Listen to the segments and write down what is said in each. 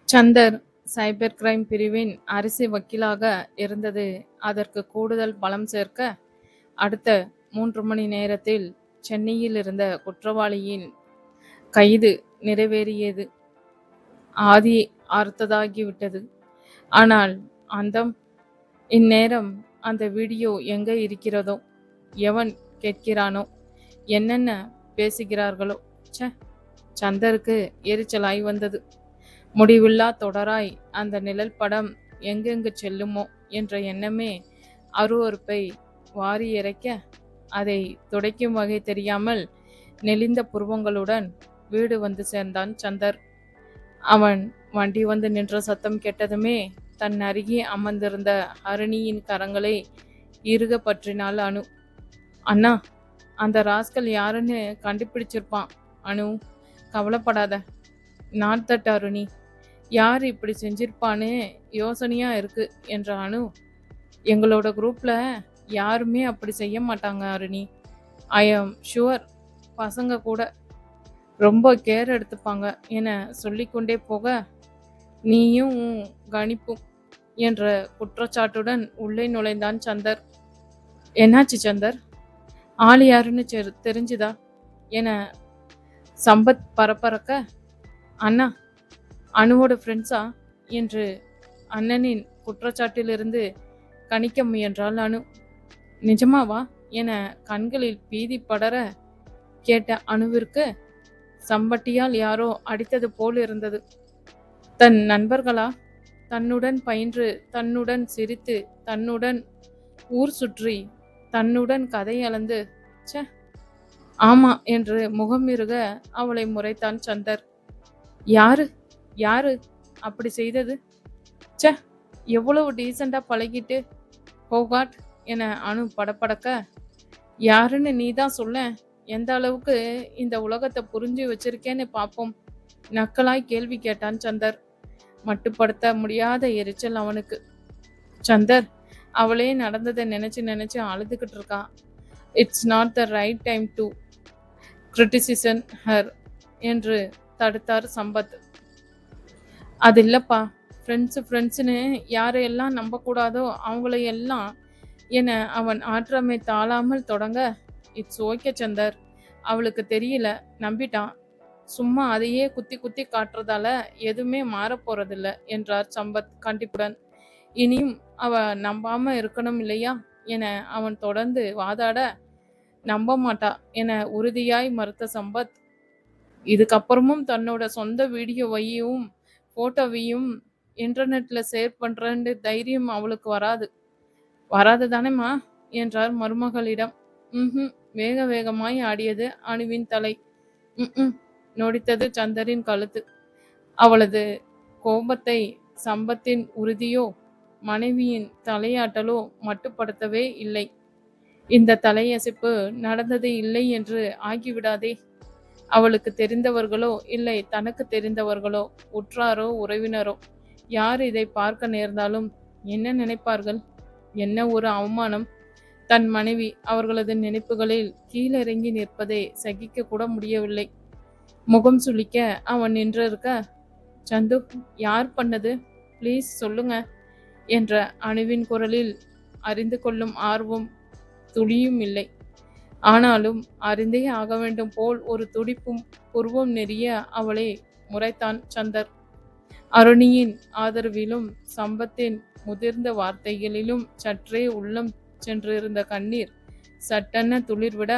Chandar cyber crime பிரிவின் அரசு வக்கீலாக இருந்தது அதற்கு கூடுதல் பலம் சேர்க்க, அடுத்த 3 மணி நேரத்தில் சென்னையில் இருந்த குற்றவாளியின் கைது நிறைவேறியது. ஆதி ஆர்த்ததாகிவிட்டது. ஆனால் அந்தம் இந்நேரம் அந்த வீடியோ எங்க இருக்கிறதோ, எவன் கேட்கிறானோ, என்னென்ன பேசுகிறார்களோ. ச்சே, சந்தருக்கு எரிச்சலாய் வந்தது. முடிவில்லா தொடராய் அந்த நிழல் படம் எங்கெங்கு செல்லுமோ என்ற எண்ணமே அருவருப்பை வாரி இறைக்க, அதை துடைக்கும் வகை தெரியாமல் நெளிந்த புருவங்களுடன் வீடு வந்து சேர்ந்தான் சந்தர். அவன் வண்டி வந்து நின்ற சத்தம் கேட்டதுமே தன் அருகே அமர்ந்திருந்த ஹரிணியின் கரங்களை இறுக பற்றினாள் அனு. அண்ணா, அந்த ராஸ்கல் யாருன்னு கண்டுபிடிச்சிருப்பான் அனு, கவலைப்படாத. நாட் தட் அருணி, யார் இப்படி செஞ்சிருப்பான்னு யோசனையா இருக்கு என்ற அனு. எங்களோட குரூப்ல யாருமே அப்படி செய்ய மாட்டாங்க அருணி. ஐ ஆம் ஷுவர். பசங்க கூட ரொம்ப கேர் எடுத்துப்பாங்க என சொல்லிக்கொண்டே போக, நீயும் கணிப்பும் என்ற குற்றச்சாட்டுடன் உள்ளே நுழைந்தான் சந்தர். என்னாச்சு சந்தர்? ஆள் யாருன்னு தெரிஞ்சுதா என சம்பத் பரபரக்க, அண்ணா அணுவோட ஃப்ரெண்ட்ஸா என்று அண்ணனின் குற்றச்சாட்டிலிருந்து கணிக்க முயன்றாள் அனு. நிஜமாவா என கண்களில் பீதி படர கேட்ட அணுவிற்கு சம்பட்டியால் யாரோ அடித்தது போல் இருந்தது. தன் நண்பர்களா? தன்னுடன் பயின்று, தன்னுடன் சிரித்து, தன்னுடன் ஊர் சுற்றி, தன்னுடன் கதை அளந்து, ச்சே, ஆமா என்று முகம் இருக அவளை முறைத்தான் சந்தர். யாரு யாரு அப்படி செய்தது? ச்சே, எவ்வளவு டீசெண்டா பழகிட்டு ஹோகாட் என அணு படப்படக்க, யாருன்னு நீதான் சொல்ல. எந்த அளவுக்கு இந்த உலகத்தை புரிஞ்சு வச்சிருக்கேன்னு பாப்போம் நக்கலாய் கேள்வி கேட்டான் சந்தர். மட்டுப்படுத்த முடியாத எரிச்சல் அவனுக்கு. சந்தர் அவளே நடந்ததை நினைச்சு நினைச்சு அழுதுகிட்டு இருக்கா. It's not the right time to criticise her என்று தடுத்தார் சம்பத். அது இல்லப்பா, ஃப்ரெண்ட்ஸுன்னு யாரையெல்லாம் நம்பக்கூடாதோ அவங்களையெல்லாம் என அவன் ஆற்றமை தாழாமல் தொடங்க, இட்ஸ் ஓகே சந்தர், அவளுக்கு தெரியல, நம்பிட்டான். சும்மா அதையே குத்தி குத்தி காட்டுறதால எதுவுமே மாறப்போறதில்ல என்றார் சம்பத் கண்டிப்புடன். இனியும் அவ நம்பாம இருக்கணும் இல்லையா என அவன் தொடர்ந்து வாதாட, நம்ப மாட்டா என உறுதியாய் மறுத்த சம்பத், இதுக்கப்புறமும் தன்னோட சொந்த வீடியோவையும் போட்டோவையும் இன்டர்நெட்ல ஷேர் பண்றேன்னு தைரியம் அவளுக்கு வராது தானேம்மா என்றார் மருமகளிடம். வேக வேகமாய் ஆடியது அணுவின் தலை. நொடித்தது சந்தரின் கழுத்து. அவளது கோபத்தை சம்பத்தின் உறுதியோ மனைவியின் தலையாட்டலோ மட்டுப்படுத்தவே இல்லை. இந்த தலையசைப்பு நடந்தது இல்லை என்று ஆகிவிடாதே. அவளுக்கு தெரிந்தவர்களோ இல்லை தனக்கு தெரிந்தவர்களோ, உற்றாரோ உறவினரோ யார் இதை பார்க்க நேர்ந்தாலும் என்ன நினைப்பார்கள்? என்ன ஒரு அவமானம்! தன் மனைவி அவர்களது நினைப்புகளில் கீழிறங்கி நிற்பதை சகிக்க கூட முடியவில்லை. முகம் சுளிக்க அவன் நின்றிருக்க, சந்து, யார் பண்ணது, ப்ளீஸ் சொல்லுங்க என்ற அணுவின் குரலில் அறிந்து கொள்ளும் ஆர்வம் துளியும் இல்லை. ஆனாலும் அறிந்தே ஆக வேண்டும் போல் ஒரு துடிப்பும் புருவம் நெறிய அவளை முறைத்தான் சந்தர். அருணியின் ஆதரவிலும் சம்பத்தின் முதிர்ந்த வார்த்தைகளிலும் சற்றே உள்ளம் சென்றிருந்த கண்ணீர் சட்டென துளிர்விட,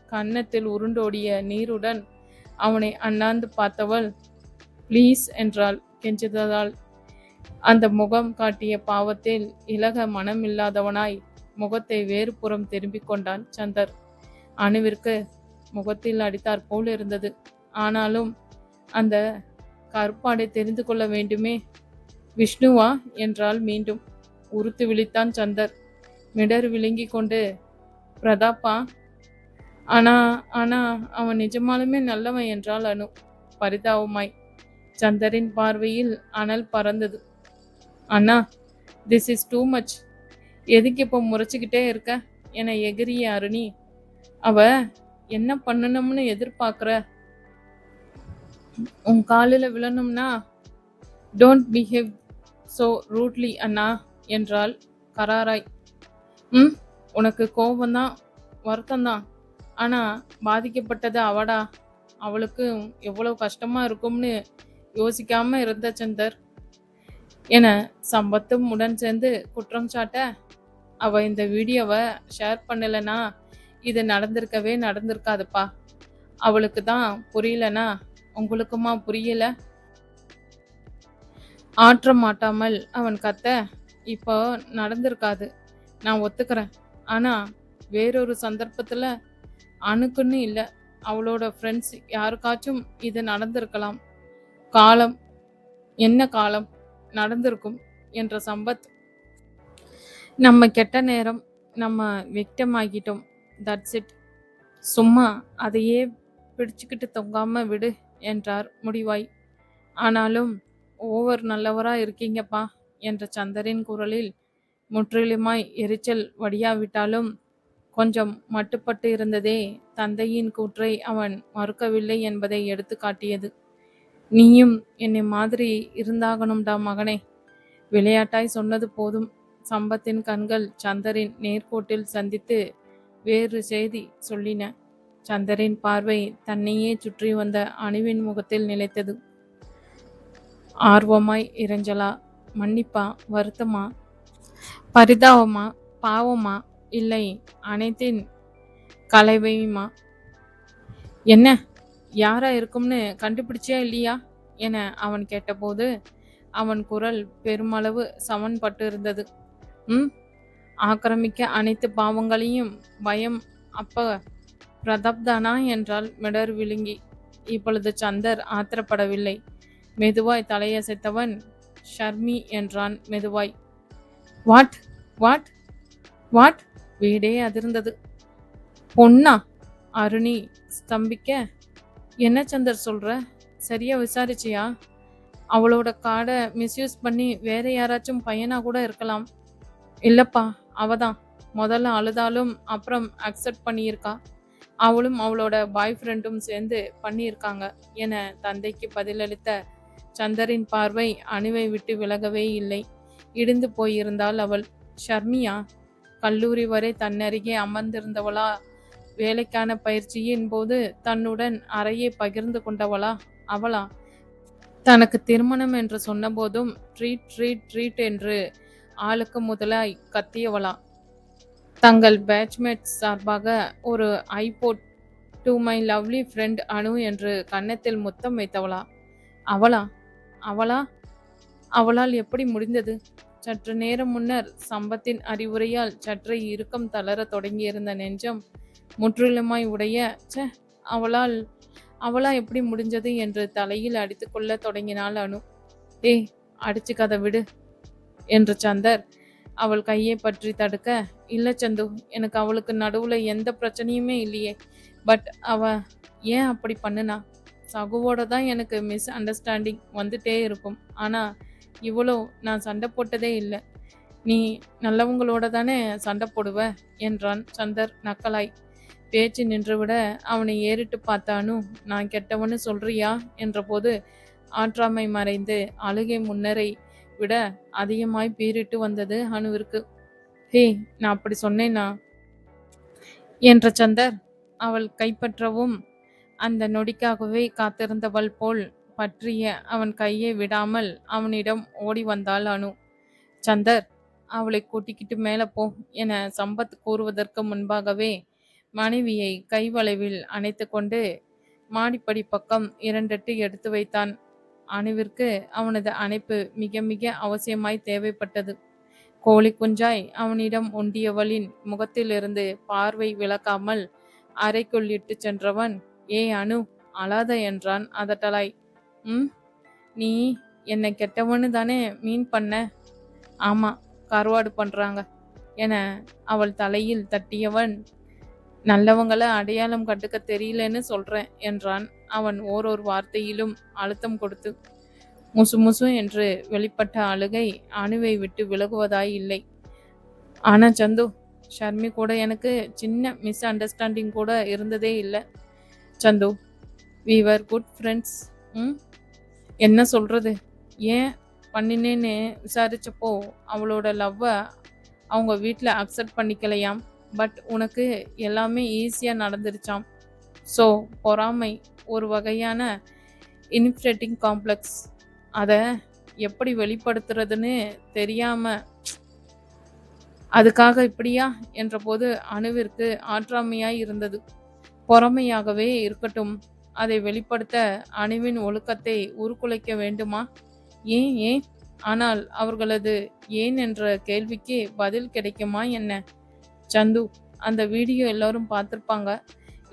கன்னத்தில் உருண்டோடிய நீருடன் அவனை அண்ணாந்து பார்த்தவள் ப்ளீஸ் என்றாள் கெஞ்சுதலால். அந்த முகம் காட்டிய பாவத்தில் இலக மனமில்லாதவனாய் முகத்தை வேறு புறம் திரும்பிக் கொண்டான் சந்தர். அணுவிற்கு முகத்தில் அடித்தாற் போல் இருந்தது. ஆனாலும் அந்த கற்பாடை தெரிந்து கொள்ள வேண்டுமே. விஷ்ணுவா என்றால் மீண்டும். உறுத்து விழித்தான் சந்தர். மிடர் விழுங்கி கொண்டு, பிரதாப்பா? ஆனா அவன் நிஜமாலுமே நல்லவன் என்றாள் அனு பரிதாபமாய். சந்தரின் பார்வையில் அனல் பறந்தது. அண்ணா, திஸ் இஸ் டூ மச். எதுக்கு இப்போ முறைச்சிக்கிட்டே இருக்க என எகிரிய அருணி. அவ என்ன பண்ணணும்னு எதிர்பார்க்குற? உன் காலில் விழணும்னா டோன்ட் பிஹேவ் ஸோ ரூட்லி அண்ணா என்றாள் கராராய். ம், உனக்கு கோபம்தான், வருத்தம்தான். ஆனா பாதிக்கப்பட்டது அவடா. அவளுக்கு எவ்வளவு கஷ்டமா இருக்கும்னு யோசிக்காம இருந்த சந்தர் என சம்பத்தும் உடன் சேர்ந்து குற்றம் சாட்ட, அவ இந்த வீடியோவை ஷேர் பண்ணலனா இது நடந்திருக்காதுப்பா. அவளுக்கு தான் புரியலனா உங்களுக்குமா புரியல? ஆற்ற மாட்டாமல் அவன் கத்த, இப்போ நடந்திருக்காது, நான் ஒத்துக்கிறேன். ஆனா வேறொரு சந்தர்ப்பத்துல அணுக்குன்னு இல்லை, அவளோட ஃப்ரெண்ட்ஸ் யாருக்காச்சும் இது நடந்திருக்கலாம். காலம் என்ன காலம் நடந்திருக்கும் என்ற சம்பத், நம்ம கெட்ட நேரம், நம்ம விக்டம் ஆகிட்டோம், தட்ஸ் இட். சும்மா அதையே பிடிச்சுக்கிட்டு தொங்காம விடு என்றார் முடிவாய். ஆனாலும் ஓவர் நல்லவரா இருக்கீங்கப்பா என்ற சந்தரின் குரலில் முற்றிலுமாய் எரிச்சல் வடியாவிட்டாலும் கொஞ்சம் மட்டுப்பட்டு இருந்ததே தந்தையின் கூற்றை அவன் மறுக்கவில்லை என்பதை எடுத்து காட்டியது. நீயும் என்னை மாதிரி இருந்தாகணும்டா மகனே. விளையாட்டாய் சொன்னது போதும். சம்பத்தின் கண்கள் சந்தரின் நேர்கோட்டில் சந்தித்து வேறு செய்தி சொல்லின. சந்தரின் பார்வை தன்னையே சுற்றி வந்த அணுவின் முகத்தில் நிலைத்தது. ஆர்வமாய் இறைஞ்சலா, மன்னிப்பா, வருத்தமா, பரிதாபமா, பாவமா, இல்லை அனைத்தின் கலவையுமா? என்ன யாரா இருக்கும்னு கண்டுபிடிச்சியா இல்லையா என அவன் கேட்டபோது அவன் குரல் பெருமளவு சமன்பட்டு இருந்தது. ஆக்கிரமிக்க அனைத்து பாவங்களையும் பயம் அப்ப பிரதாப்தானா என்றால் மிடர் விழுங்கி. இப்பொழுது சந்தர் ஆத்திரப்படவில்லை. மெதுவாய் தலையசைத்தவன் ஷர்மி என்றான் மெதுவாய். What what what? வீடே அதிர்ந்தது. பொண்ணா? அருணி ஸ்தம்பிக்க, என்ன சந்தர் சொல்ற? சரியா விசாரிச்சியா? அவளோட கார்டை மிஸ்யூஸ் பண்ணி வேற யாராச்சும் பையனா கூட இருக்கலாம். இல்லப்பா, அவதான். முதல்ல அழுதாலும் அப்புறம் அக்செப்ட் பண்ணியிருக்கா. அவளும் அவளோட பாய் ஃப்ரெண்டும் சேர்ந்து பண்ணியிருக்காங்க என தந்தைக்கு பதிலளித்த சந்தரின் பார்வை அணுவை விட்டு விலகவே இல்லை. இடிந்து போயிருந்தாள் அவள். ஷர்மியா? கல்லூரி வரை தன்னருகே அமர்ந்திருந்தவளா? வேலைக்கான பயிற்சியின் போது தன்னுடன் அறையை பகிர்ந்து கொண்டவளா அவளா? தனக்கு திருமணம் என்று சொன்னபோதும் ட்ரீட் ட்ரீட் ட்ரீட் என்று ஆளுக்கு முதலாய் கத்தியவளா? தங்கள் பேட்ச்மேட் சார்பாக ஒரு iPod to my lovely friend Anu என்று கன்னத்தில் முத்தம் வைத்தவளா? அவளா? அவளா? அவளால் எப்படி முடிந்தது? சற்று நேரம் முன்னர் சம்பத்தின் அறிவுரையால் சற்று இறுக்கம் தளர தொடங்கியிருந்த நெஞ்சம் முற்றிலுமாய் உடைய, அவளா எப்படி முடிஞ்சது என்று தலையில் அடித்துக்கொள்ள தொடங்கினாள் அனு. ஏய், அடிச்சுக்காத விடு என்று சந்தர் அவள் கையை பற்றி தடுக்க, இல்லை சந்து, எனக்கு அவளுக்கு நடுவுல எந்த பிரச்சனையுமே இல்லையே. பட் அவ ஏன் அப்படி பண்ணுனா? சகுவோட தான் எனக்கு மிஸ் அண்டர்ஸ்டாண்டிங் வந்துட்டே இருக்கும். ஆனா இவ்வளோ நான் சண்டை போட்டதே இல்லை. நீ நல்லவங்களோட தானே சண்டை போடுவ என்றான் சந்தர் நக்கலாய். பேச்சு நின்றுவிட அவனை ஏறிட்டு பார்த்தானு. நான் கெட்டவன்னு சொல்றியா என்றபோது ஆற்றாமை மறைந்து அழுகை முன்னரை விட அதிகமாய் பீறிட்டு வந்தது அணுவிற்கு. ஹே, நான் அப்படி சொன்னேனா என்ற சந்தர் அவள் கைப்பற்றவும் அந்த நொடிக்காகவே காத்திருந்தவள் போல் பற்றிய அவன் கையை விடாமல் அவனிடம் ஓடி வந்தாள் அனு. சந்தர், அவளை கூட்டிக்கிட்டு மேலே போ என சம்பத் கூறுவதற்கு முன்பாகவே மனைவியை கைவளைவில் அணைத்து கொண்டு மாடிப்படி பக்கம் 2 எடுத்து வைத்தான். அணுவிற்கு அவனது அணைப்பு மிக மிக அவசியமாய் தேவைப்பட்டது. கோழி குஞ்சாய் அவனிடம் ஒண்டியவளின் முகத்திலிருந்து பார்வை விலக்காமல் அறைக்குள் இட்டு சென்றவன், ஏ அனு, அழாத என்றான் அதட்டலாய். நீ என்னை கெட்டவனு தானே மீன் பண்ண? ஆமா, கருவாடு பண்றாங்க என அவள் தலையில் தட்டியவன், நல்லவங்களை அடையாளம் கண்டுக்க தெரியலன்னு சொல்றேன் என்றான் அவன் ஓரொரு வார்த்தையிலும் அழுத்தம் கொடுத்து. முசு முசு என்று வெளிப்பட்ட அழுகை அணுவை விட்டு விலகுவதாய் இல்லை. ஆனா சந்து, ஷர்மி கூட எனக்கு சின்ன மிஸ் அண்டர்ஸ்டாண்டிங் கூட இருந்ததே இல்லை சந்து. We were good friends. என்ன சொல்றது? ஏன் பண்ணினேன்னு விசாரிச்சப்போ அவளோட லவ்வை அவங்க வீட்டில் அக்செப்ட் பண்ணிக்கலையாம். பட் உனக்கு எல்லாமே ஈஸியாக நடந்துருச்சாம். ஸோ பொறாமை ஒரு வகையான இன்ஃபிரேட்டிங் காம்ப்ளெக்ஸ். அதை எப்படி வெளிப்படுத்துறதுன்னு தெரியாம அதுக்காக இப்படியா என்றபோது அணுவிற்கு ஆற்றாமையாய் இருந்தது. பொறாமையாகவே இருக்கட்டும், அதை வெளிப்படுத்த அணுவின் ஒழுக்கத்தை உருக்குலைக்க வேண்டுமா? ஏன் ஏன்? ஆனால் அவர்களது ஏன் என்ற கேள்விக்கு பதில் கிடைக்குமா என்ன? சந்து, அந்த வீடியோ எல்லாரும் பார்த்துருப்பாங்க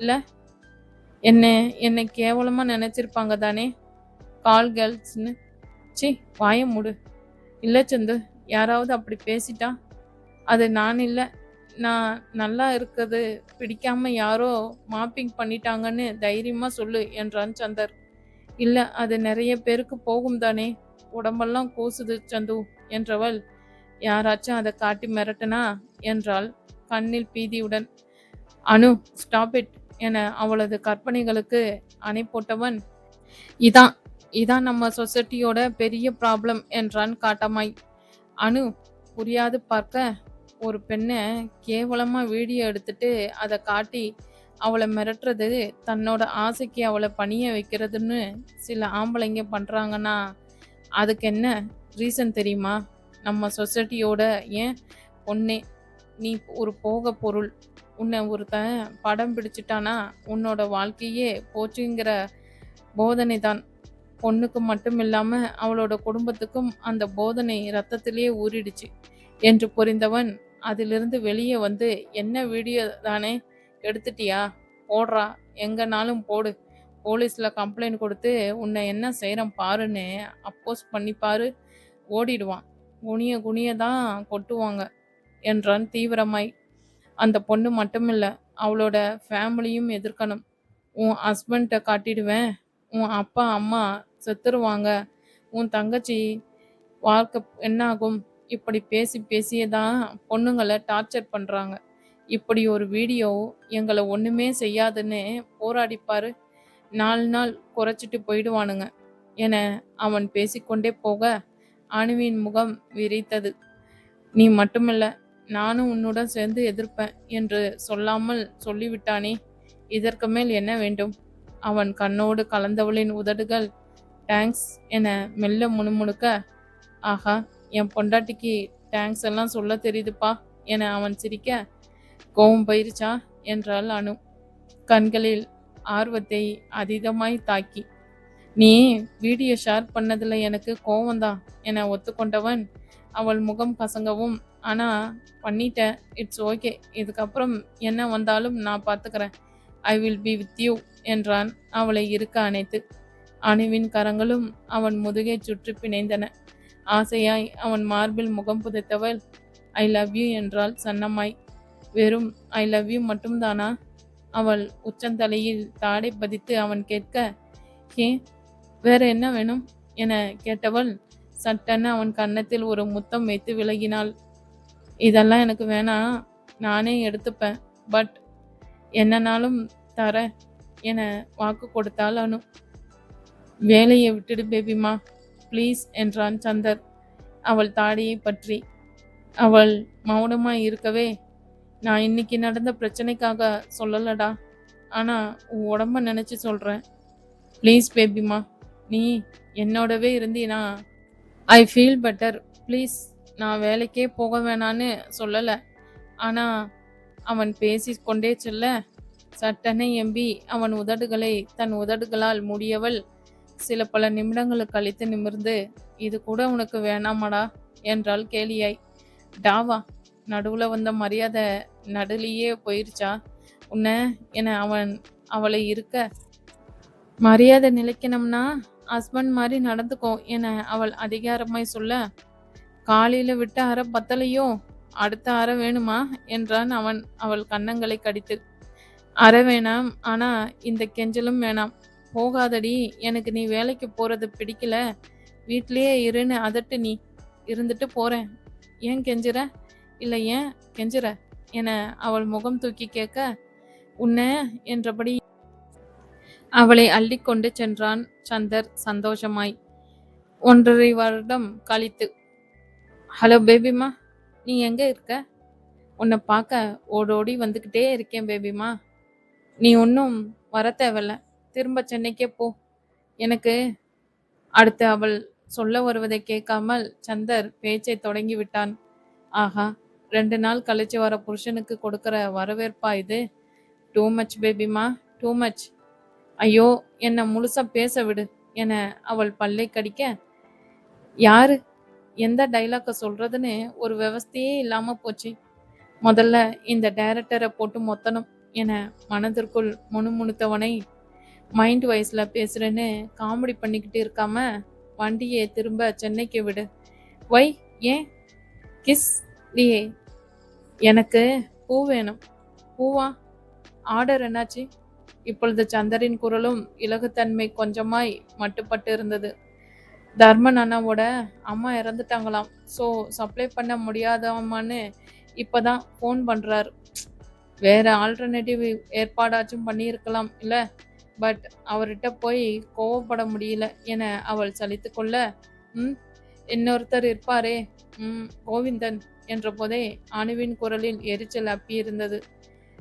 இல்ல? என்ன என்னை கேவலமா நினைச்சிருப்பாங்க தானே? கால் கேர்ள்ஸ்னு. சி, வாய மூடு. இல்ல சந்து, யாராவது அப்படி பேசிட்டா அது நான் இல்லை. நான் நல்லா இருக்கிறது பிடிக்காம யாரோ மாப்பிங் பண்ணிட்டாங்கன்னு தைரியமா சொல்லு என்றான் சந்தர். இல்ல, அது நிறைய பேருக்கு போகும் தானே, உடம்பெல்லாம் கூசுது சந்து என்றவள், யாராச்சும் அதை காட்டி மிரட்டனா என்றாள் கண்ணில் பீதியுடன். அனு, ஸ்டாப் இட் என அவளது கற்பனைகளுக்கு அணை போட்டவன், இதான் இதான் நம்ம சொசைட்டியோட பெரிய ப்ராப்ளம் என்றான் காட்டமாய். அனு புரியாது பார்க்க, ஒரு பெண்ணை கேவலமா வீடியோ எடுத்துட்டு அதை காட்டி அவளை மிரட்டுறது தன்னோட ஆசைக்கு அவளை பணிய வைக்கிறதுன்னு சில ஆம்பளைங்க பண்றாங்கன்னா அதுக்கு என்ன ரீசன் தெரியுமா? நம்ம சொசைட்டியோட ஏன் பொண்ணே, நீ ஒரு போக பொருள். உன்னை ஒருத்தன் படம் பிடிச்சிட்டானா உன்னோட வாழ்க்கையே போச்சுங்கிற போதனை தான். பொண்ணுக்கு மட்டும் இல்லாம அவளோட குடும்பத்துக்கும் அந்த போதனை ரத்தத்திலேயே ஊறிடுச்சு என்று புரிந்தவன் அதிலிருந்து வெளியே வந்து, என்ன வீடியோ தானே எடுத்துட்டியா, போடுறா, எங்கனாலும் போடு, போலீஸ்ல கம்ப்ளைண்ட் கொடுத்து உன்னை என்ன செய்கிறேன் பாருன்னு அப்போஸ் பண்ணி பாரு, ஓடிடுவான். குனிய குனிய தான் கொட்டுவாங்க என்றான் தீவிரமாய். அந்த பொண்ணு மட்டுமில்ல, அவளோட ஃபேமிலியும் எதிர்க்கணும். உன் ஹஸ்பண்ட்டை காட்டிடுவேன், உன் அப்பா அம்மா செத்துருவாங்க, உன் தங்கச்சி வாழ்க்கை என்னாகும், இப்படி பேசி பேசியே தான் பொண்ணுங்களை டார்ச்சர் பண்ணுறாங்க. இப்படி ஒரு வீடியோ எங்களை ஒன்றுமே செய்யாதுன்னு போராடிப்பாரு, 4 நாள் குறைச்சிட்டு போயிடுவானுங்க என அவன் பேசிக்கொண்டே போக அணுவின் முகம் விரித்தது. நீ மட்டுமில்ல, நானும் உன்னுடன் சேர்ந்து எதிர்ப்பேன் என்று சொல்லாமல் சொல்லிவிட்டானே, இதற்கு மேல் என்ன வேண்டும்? அவன் கண்ணோடு கலந்தவளின் உதடுகள் தேங்க்ஸ் என மெல்ல முணுமுணுக்க, ஆஹா, என் பொண்டாட்டிக்கு தேங்க்ஸ் எல்லாம் சொல்ல தெரியுதுப்பா என அவன் சிரிக்க, கோவம் போயிருச்சா என்றாள் அனு, கண்களில் ஆர்வத்தை அதீதமாய் தாக்கி. நீ வீடியோ ஷேர் பண்ணதில் எனக்கு கோவம்தான் என ஒத்துக்கொண்டவன் அவள் முகம் கசங்கவும், ஆனா பண்ணிட்டேன், இட்ஸ் ஓகே, இதுக்கப்புறம் என்ன வந்தாலும் நான் பார்த்துக்கிறேன், I will be with you என்றான் அவளை இருக்க அணைத்து. அணுவின் கரங்களும் அவன் முதுகை சுற்றி பிணைந்தன. ஆசையாய் அவன் மார்பில் முகம் புதைத்தவள், ஐ லவ் யூ என்றாள் சன்னமாய். வெறும் ஐ லவ் யூ மட்டும்தானா? அவள் உச்சந்தலையில் தாடை பதித்து அவன் கேட்க, ஏன், வேற என்ன வேணும் என கேட்டவள் சட்டென அவன் கன்னத்தில் ஒரு முத்தம் வைத்து விலகினாள். இதெல்லாம் எனக்கு வேணாம், நானே எடுத்துப்பேன், பட் என்னனாலும் தர என வாக்கு கொடுத்தாள் அனு. வேலையை விட்டுடு பேபிமா ப்ளீஸ் என்றான் சந்தர் அவள் தாடியை பற்றி. அவள் மௌனமாய் இருக்கவே, நான் இன்னைக்கு நடந்த பிரச்சனைக்காக சொல்லலடா, ஆனா உன் உடம்ப நினைச்சு சொல்றேன், ப்ளீஸ் பேபிமா, நீ என்னோடவே இருந்தீனா ஐ ஃபீல் பெட்டர், ப்ளீஸ். நான் வேலைக்கே போக வேணான்னு சொல்லலை, ஆனா அவன் பேசி கொண்டே செல்ல சட்டென எம்பி அவன் உதடுகளை தன் உதடுகளால் மூடியவள் சில பல நிமிடங்களுக்கு கழித்து நிமிர்ந்து, இது கூட உனக்கு வேணாமடா என்றாள் கேலியாய். டாவா, நடுவுல வந்த மரியாதை நடுலியே போயிருச்சா உன்ன என அவன் அவளை இருக்க, மரியாதை நிலைக்கணும்னா ஹஸ்பண்ட் மாதிரி நடந்துக்கோ என அவள் அதிகாரமாய் சொல்ல, காலையில விட்ட அறை பத்தலையோ, அடுத்த அறை வேணுமா என்றான் அவன் அவள் கன்னங்களை கடித்து. அறை வேணாம், ஆனா இந்த கெஞ்சலும் வேணாம், போகாதடி, எனக்கு நீ வேலைக்கு போறது பிடிக்கல, வீட்லயே இருன்னு அதட்டு, நீ இருந்துட்டு போறேன், ஏன் கெஞ்சுற, இல்லை ஏன் கெஞ்சுற என அவள் முகம் தூக்கி கேட்க, உன்ன என்றபடி அவளை அள்ளிக்கொண்டு சென்றான் சந்தர் சந்தோஷமாய். 1.5 வருடம் கழித்து. ஹலோ பேபிமா, நீ எங்க இருக்க? உன்னை பார்க்க ஓடோடி வந்துக்கிட்டே இருக்கேன் பேபிமா. நீ ஒன்றும் வர தேவையில்ல, திரும்ப சென்னைக்கே போ எனக்கு. அடுத்து அவள் சொல்ல வருவதை கேட்காமல் சந்தர் பேச்சை தொடங்கி விட்டான். ஆஹா, 2 நாள் கழிச்சு வர புருஷனுக்கு கொடுக்கிற வரவேற்பா இது? டூ மச் பேபிமா, டூ மச். ஐயோ, என்னை முழுசா பேச விடு என அவள் பல்லை கடிக்க, யாரு எந்த டைலாக்க சொல்றதுன்னு ஒரு விவஸ்தையே இல்லாம போச்சு. முதல்ல இந்த டைரக்டரை போட்டு மொத்தணும் என மனதிற்குள் முணுமுணுத்தவனை, மைண்ட் வைஸ்ல பேசுறேன்னு காமெடி பண்ணிக்கிட்டு இருக்காம வண்டியை திரும்ப சென்னைக்கு விடு. வை, ஏன்? கிஸ் லியே. எனக்கு பூ வேணும். பூவா? ஆர்டர் என்னாச்சு? இப்பொழுது சந்தரின் குரலும் இலகுத்தன்மை கொஞ்சமாய் மட்டுப்பட்டு இருந்தது. தர்மன் அண்ணாவோட அம்மா இறந்துட்டாங்களாம். ஸோ சப்ளை பண்ண முடியாதாமான்னு இப்போதான் ஃபோன் பண்ணுறாரு. வேற ஆல்டர்னேட்டிவ் ஏற்பாடாச்சும் பண்ணியிருக்கலாம் இல்லை? பட் அவர்கிட்ட போய் கோவப்பட முடியல என அவள் சலித்து கொள்ள, இன்னொருத்தர் இருப்பாரே, கோவிந்தன் என்ற போதே அணுவின் குரலில் எரிச்சல் அப்பியிருந்தது.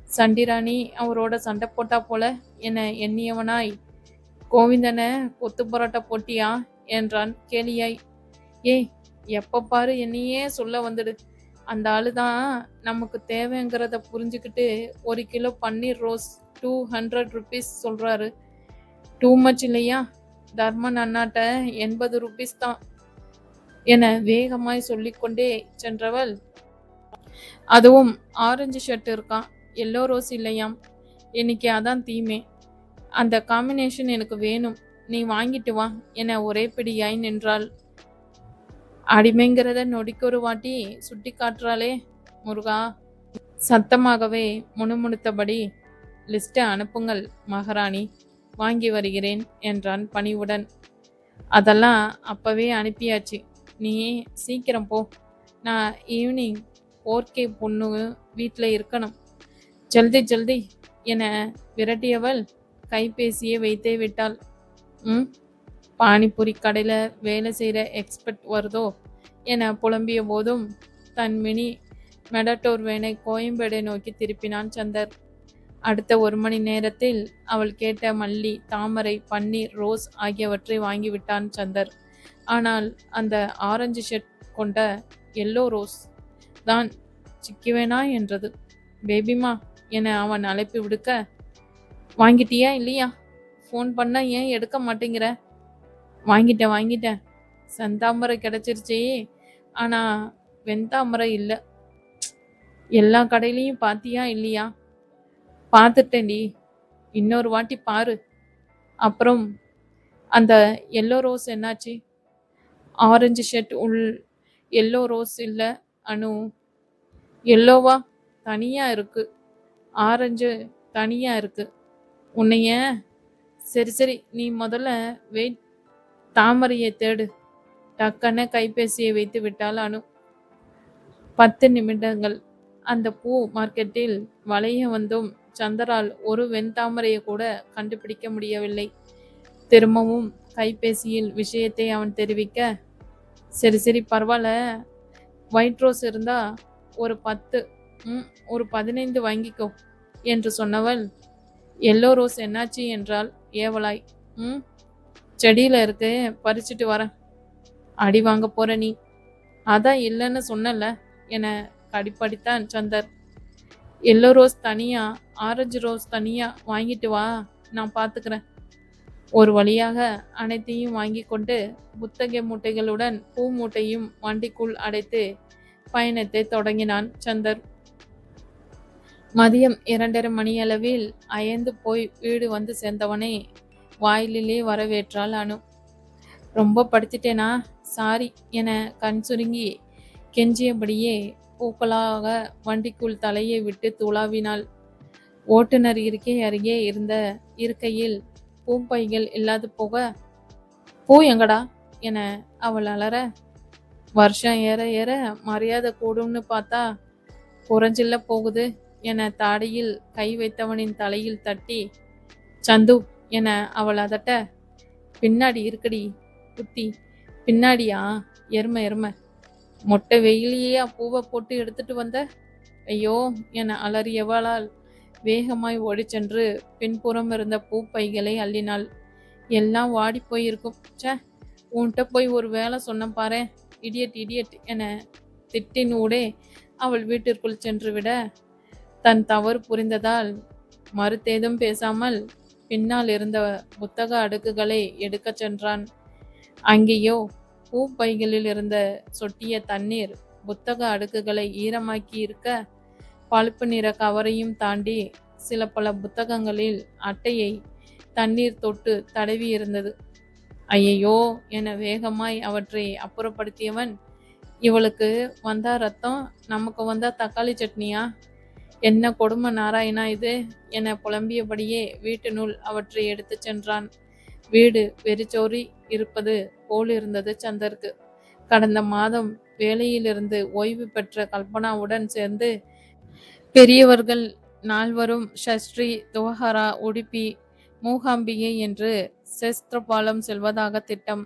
சண்டிராணி அவரோட சண்டை போட்டா போல என எண்ணியவனாய், கோவிந்தனை கொத்து பரோட்டா போட்டியா என்றான் கேலியாய். ஏய், எப்ப பாரு என்னையே சொல்ல வந்துடு. அந்த ஆளு தான் நமக்கு தேவைங்கிறத புரிஞ்சுக்கிட்டு 1 கிலோ பன்னீர் ரோஸ் 200 rupees சொல்றாரு. டூ மச் இல்லையா? தர்மன் அண்ணாட்ட 80 rupees தான் என வேகமாய் சொல்லிக்கொண்டே சென்றவள், அதுவும் ஆரஞ்சு ஷர்ட் இருக்கான், எல்லோ ரோஸ் இல்லையாம். இன்னைக்கு அதான் தீமே. அந்த காம்பினேஷன் எனக்கு வேணும், நீ வாங்கிட்டு வா என ஒரே பிடியாய் நின்றாள். அடிமைங்கிறத நொடிக்கொரு வாட்டி சுட்டி காட்டுறாளே முருகா. சத்தமாகவே முணுமுணுத்தபடி, லிஸ்ட்டை அனுப்புங்கள் மகாராணி, வாங்கி வருகிறேன் என்றான் பணிவுடன். அதெல்லாம் அப்பவே அனுப்பியாச்சு, நீ சீக்கிரம் போ. நான் ஈவினிங் 4K பொண்ணு வீட்டில் இருக்கணும். ஜல்தி ஜல்தி என விரட்டியவள் கைபேசியை வைத்தே விட்டாள். பானிபூரி கடையில் வேலை செய்கிற எக்ஸ்பர்ட் வருதோ என புலம்பிய போதும் தன் மினி மெடட்டோர் வேனை கோயம்பேடை நோக்கி திருப்பினான் சந்தர். அடுத்த 1 மணி நேரத்தில் அவள் கேட்ட மல்லி, தாமரை, பன்னீர், ரோஸ் ஆகியவற்றை வாங்கிவிட்டான் சந்தர். ஆனால் அந்த ஆரஞ்சு ஷர்ட் கொண்ட எல்லோ ரோஸ் தான் சிக்கிவேனா என்றது. பேபிமா என அவன் அழைப்பு விடுக்க, வாங்கிட்டியா இல்லையா? ஃபோன் பண்ண ஏன் எடுக்க மாட்டேங்கிற? வாங்கிட்டேன். செந்தாமரை கிடைச்சிருச்சே, ஆனால் வெண்தாமரை இல்லை. எல்லா கடையிலையும் பார்த்தியா இல்லையா? பார்த்துட்டேன்டி, இன்னொரு வாட்டி பாரு. அப்புறம் அந்த எல்லோ ரோஸ் என்னாச்சு? ஆரஞ்சு ஷர்ட் எல்லோ ரோஸ் இல்லை அனு. எல்லோவா தனியாக இருக்கு, ஆரஞ்சு தனியாக இருக்கு. உன்னைய சரி நீ முதல்ல வெயிட், தாமரையை தேடு. டக்குன்னு கைபேசியை வைத்து விட்டாள் அனு. 10 நிமிடங்கள் அந்த பூ மார்க்கெட்டில் வளைய வந்தும் சந்தரால் ஒரு வெண்தாமரையை கூட கண்டுபிடிக்க முடியவில்லை. திரும்பவும் கைபேசியில் விஷயத்தை அவன் தெரிவிக்க, சரி பரவாயில்ல, ஒயிட் ரோஸ் இருந்தா ஒரு 10, ஒரு 15 வாங்கிக்கோ என்று சொன்னவள், எல்லோ ரோஸ் என்னாச்சு என்றால் ஏவலாய். செடியில் இருக்கு, பறிச்சுட்டு வரேன். அடி வாங்க போற நீ, அதான் இல்லைன்னு சொன்னல என கடிப்படித்தான் சந்தர். எல்லோ ரோஸ் தனியா, ஆரஞ்சு ரோஸ் தனியா வாங்கிட்டு வா, நான் பார்த்துக்கிறேன். ஒரு வழியாக அனைத்தையும் வாங்கி கொண்டு புத்தக மூட்டைகளுடன் பூ மூட்டையும் வண்டிக்குள் அடைத்து பயணத்தை தொடங்கினான் சந்தர். மதியம் 2:30 மணியளவில் அயர்ந்து போய் வீடு வந்து சேர்ந்தவனை வாயிலே வரவேற்றாள் அனு. ரொம்ப படுத்திட்டேனா, சாரி என கண் சுருங்கி கெஞ்சியபடியே பூக்களாக வண்டிக்குள் தலையை விட்டு துளாவினாள். ஓட்டுநர் இருக்கை அருகே இருந்த இருக்கையில் பூப்பைகள் இல்லாது போக, பூ எங்கடா என அவள் அலற, வருஷம் ஏற ஏற மரியாதை கூடும்னு பார்த்தா குறைஞ்சில்ல போகுது என தாடியில் கை வைத்தவனின் தலையில் தட்டி, சந்து என அவள் அதட்ட, பின்னாடி இருக்கடி குத்தி பின்னாடியா? எருமை எருமை. மொட்டை வெயிலியா பூவை போட்டு எடுத்துட்டு வந்த? ஐயோ என அலறியவளால் வேகமாய் ஓடிச் சென்று பின்புறம் இருந்த பூப்பைகளை அள்ளினாள். எல்லாம் வாடி போயிருக்கும். ச்சே, உன்கிட்ட போய் ஒரு வேலை சொன்ன பாரேன், இடியட் இடியட் என திட்டின் ஊடே அவள் வீட்டிற்குள் சென்றுவிட, தன் தவறு புரிந்ததால் மறுத்தேதும் பேசாமல் பின்னால் இருந்த புத்தக அடுக்குகளை எடுக்கச் சென்றான். அங்கேயோ பூப்பைகளில் இருந்த சொட்டிய தண்ணீர் புத்தக அடுக்குகளை ஈரமாக்கி இருக்க, பழுப்பு நிற கவரையும் தாண்டி சில பல புத்தகங்களில் அட்டையை தண்ணீர் தொட்டு தடவி இருந்தது. ஐயையோ என வேகமாய் அவற்றை அப்புறப்படுத்தியவன், இவளுக்கு வந்தா ரத்தம், நமக்கு வந்தா தக்காளி சட்னியா? என்ன கொடுமை நாராயணா இது என புலம்பியபடியே வீட்டினுள் அவற்றை எடுத்துச் சென்றான். வீடு வெறிச்சோறி இருப்பது போலிருந்தது சந்தருக்கு. கடந்த மாதம் வேலையிலிருந்து ஓய்வு பெற்ற கல்பனாவுடன் சேர்ந்து பெரியவர்கள் நால்வரும் ஷஷ்டி, துவஹரா, உடுப்பி, மூகாம்பிகை என்று செஸ்திரபாலம் செல்வதாக திட்டம்.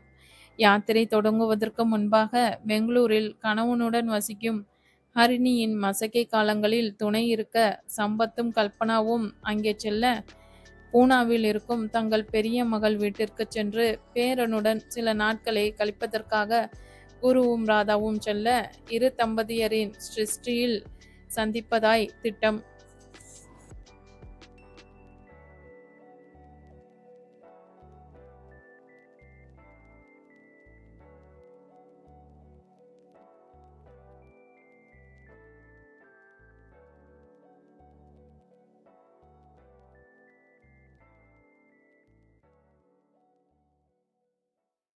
யாத்திரை தொடங்குவதற்கு முன்பாக பெங்களூரில் கணவனுடன் வசிக்கும் ஹரிணியின் மசக்கை காலங்களில் துணை இருக்க சம்பத்தும் கல்பனாவும் அங்கே செல்ல, பூனாவில் இருக்கும் தங்கள் பெரிய மகள் வீட்டிற்கு சென்று பேரனுடன் சில நாட்களை கழிப்பதற்காக குருவும் ராதாவும் செல்ல, இரு தம்பதியரின் சிருஷ்டியில் சந்திப்பதாய் திட்டம்.